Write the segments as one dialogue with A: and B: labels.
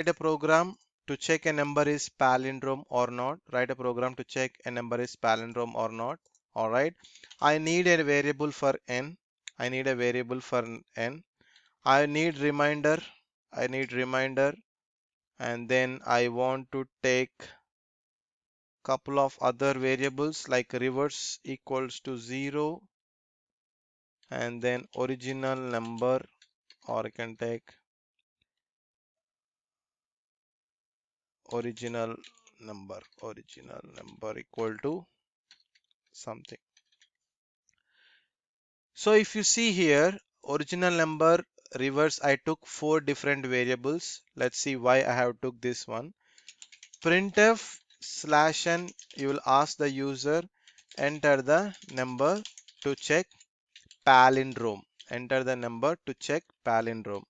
A: a program to check a number is palindrome or not. Write a program to check a number is palindrome or not. All right. I need a variable for n. I need a variable for n. I need reminder. I need reminder. And then I want to take couple of other variables like reverse equals to 0 and then original number, or I can take original number equal to something. So if you see here, original number, reverse, I took 4 different variables. Let's see why I have took this one. Printf slash n, you will ask the user enter the number to check palindrome. Enter the number to check palindrome.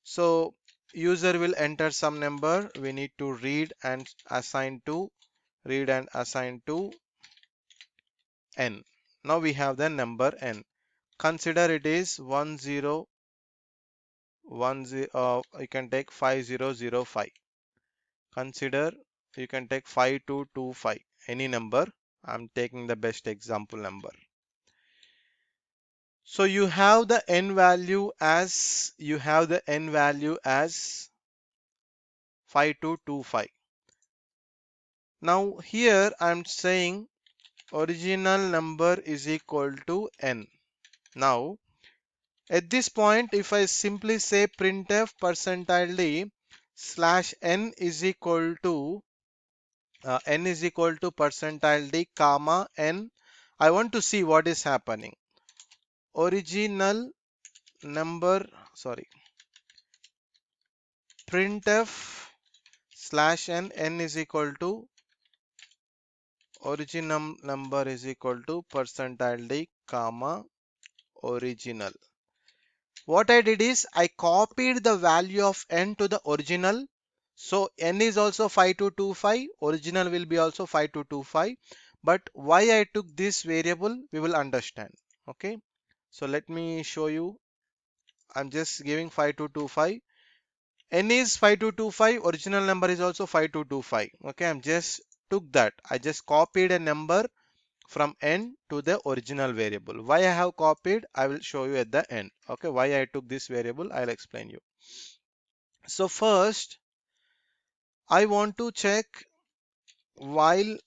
A: So user will enter some number. We need to read and assign to n. Now we have the number n. Consider it is 1010. You can take 5005. Consider you can take 5225. Any number. I'm taking the best example number. So you have the n value as 5225. Now here I'm saying original number is equal to n. Now at this point, if I simply say printf %d slash n is equal to %d comma n, I want to see what is happening. Original number, sorry, printf slash n is equal to original number is equal to %d comma original. What I did is I copied the value of n to the original. So n is also 5225. Original will be also 5225. But why I took this variable, we will understand. Okay. So let me show you. I'm just giving 5225. N is 5225. Original number is also 5225. Okay. I'm just took that. I just copied a number from n to the original variable. Why I have copied, I will show you at the end. Okay, why I took this variable, I'll explain you. So first, I want to check while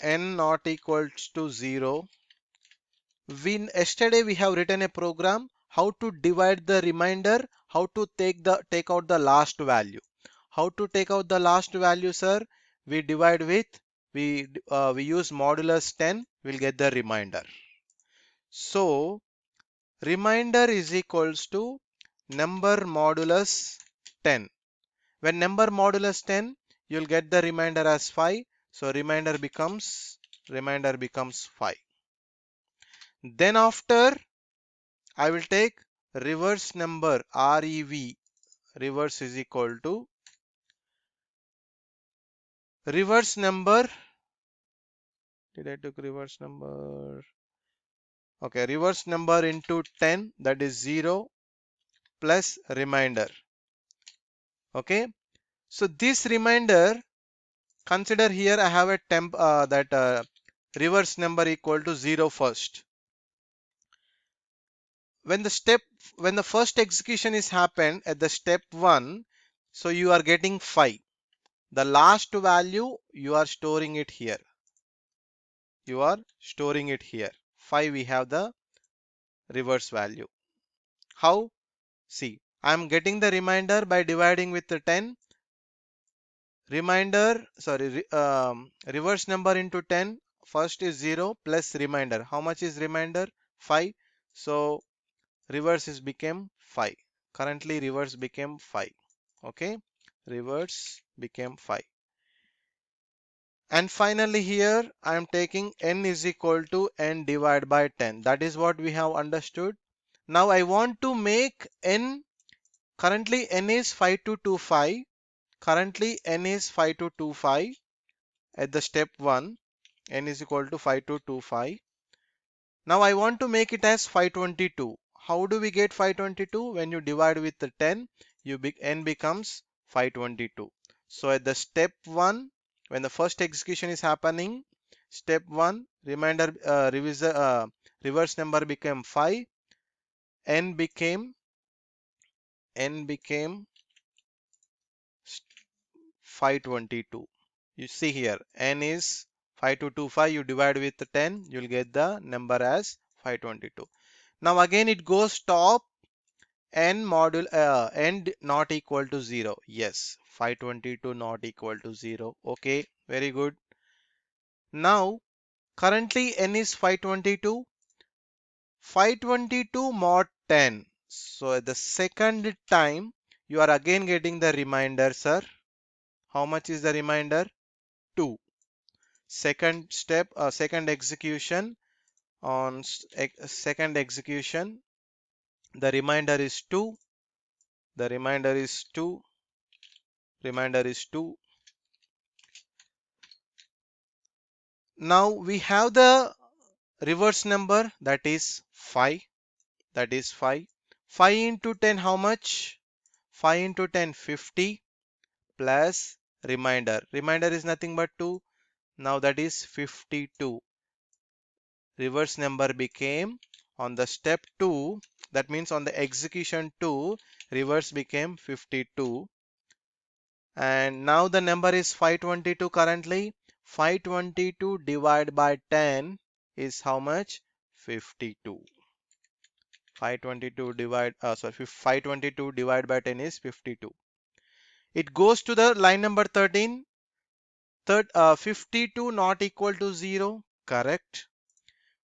A: n not equals to 0. Yesterday we have written a program how to divide the remainder, how to take out the last value. How to take out the last value, sir? We divide with we use modulus 10. We'll get the remainder. So remainder is equals to number modulus 10. When number modulus 10, you'll get the remainder as 5. So remainder becomes 5. Then after, I will take reverse number REV. Reverse is equal to reverse number. Did I took reverse number? Okay, reverse number into 10, that is 0 plus remainder. Okay, so this remainder, consider here I have a reverse number equal to 0 first. When the first execution is happened at the step 1, so you are getting 5. The last value you are storing it here. 5, we have the reverse value. How? See, I am getting the remainder by dividing with the 10. Reverse number into 10. First is 0 plus remainder. How much is remainder? 5. So reverse is became 5. Currently reverse became 5. Okay. Reverse became 5. And finally here I am taking n is equal to n divided by 10. That is what we have understood. Now I want to make n, currently n is 5225. Currently n is 5225 at the step 1. N is equal to 5225. Now I want to make it as 522. How do we get 522? When you divide with the 10, n becomes 522. So at the step 1, when the first execution is happening, step 1 reverse number became 5, n became 522. You see here, n is 5225, you divide with 10, you'll get the number as 522. Now again it goes top, n not equal to 0. Yes, 522 not equal to 0. Okay, very good. Now currently n is 522. 522 mod 10. So at the second time you are again getting the remainder, sir. How much is the remainder? 2. Second step, second execution, second execution, the remainder is 2. The remainder is 2. Remainder is 2. Now we have the reverse number, that is 5. That is 5. 5 into 10, how much? 5 into 10, 50, plus remainder. Remainder is nothing but 2. Now that is 52. Reverse number became, on the step 2, that means on the execution 2, reverse became 52. And now the number is 522 currently. 522 divided by 10 is how much? 52. 522 divided by 10 is 52. It goes to the line number 13. 52 not equal to 0. Correct.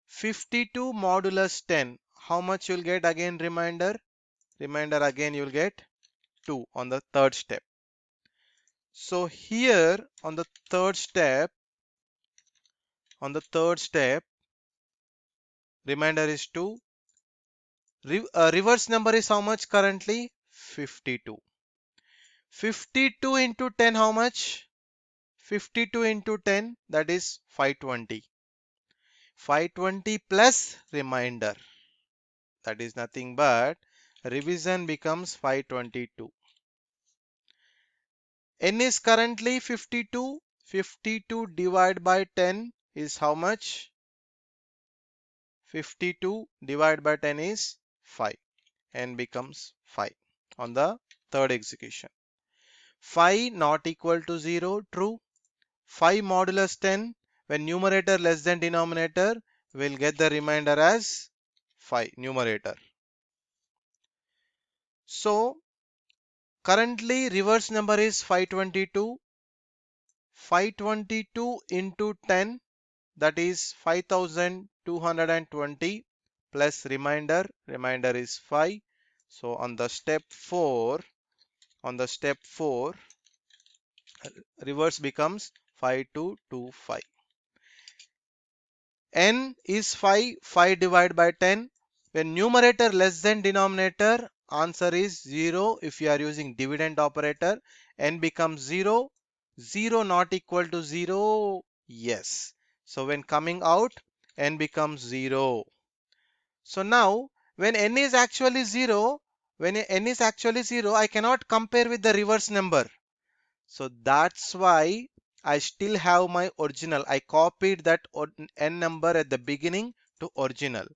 A: 52 modulus 10. How much you'll get again remainder? Remainder again you'll get 2 on the third step. So here on the third step, remainder is 2. Reverse number is how much currently? 52. 52 into 10, how much? 52 into 10, that is 520. 520 plus remainder, that is nothing but revision becomes 522. N is currently 52. 52 divided by 10 is how much? 52 divided by 10 is 5. N becomes 5 on the third execution. 5 not equal to 0. True. 5 modulus 10, when numerator less than denominator, we'll get the remainder as 5 numerator. So currently reverse number is 522. 522 into 10, that is 5220, plus remainder is 5. So on the step 4, reverse becomes 5225. N is 5. 5 divided by 10. When numerator less than denominator, answer is 0. If you are using dividend operator, n becomes 0. 0 not equal to 0. Yes. So when coming out, n becomes 0. So now when n is actually 0, I cannot compare with the reverse number. So that's why I still have my original. I copied that n number at the beginning to original.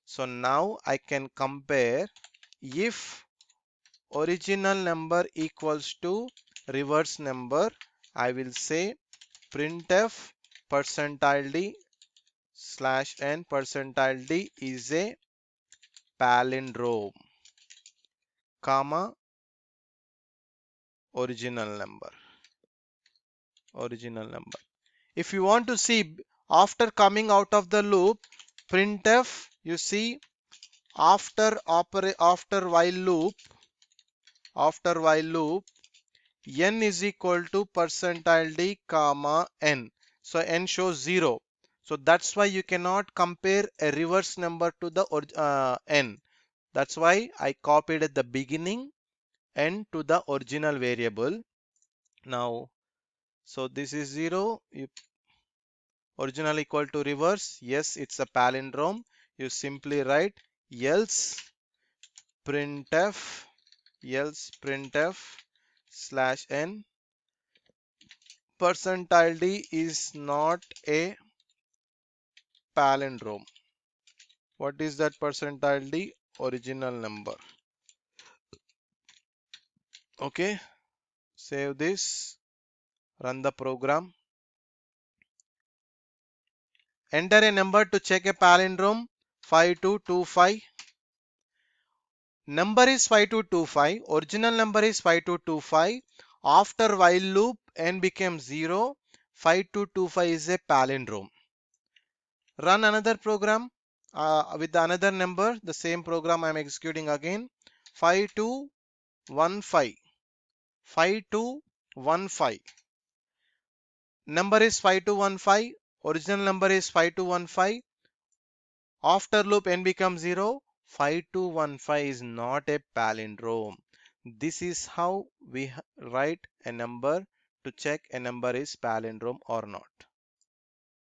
A: So now I can compare. If original number equals to reverse number, I will say printf percentile d slash n percentile d is a palindrome, comma, original number. If you want to see after coming out of the loop, printf, you see after while loop, n is equal to percentile d comma n. So n shows 0. So that's why you cannot compare a reverse number to the n. That's why I copied at the beginning n to the original variable. Now, so this is 0. Original equal to reverse. Yes, it's a palindrome. You simply write else printf slash n. Percentile D is not a palindrome. What is that percentile D? Original number. Okay, save this, run the program. Enter a number to check a palindrome. 5225. Number is 5225. Original number is 5225. After while loop n becomes 0. 5225 is a palindrome. Run another program with another number. The same program I am executing again. 5215. 5215. Number is 5215. Original number is 5215. After loop n becomes 0. 5215 is not a palindrome. This is how we write a number to check a number is palindrome or not.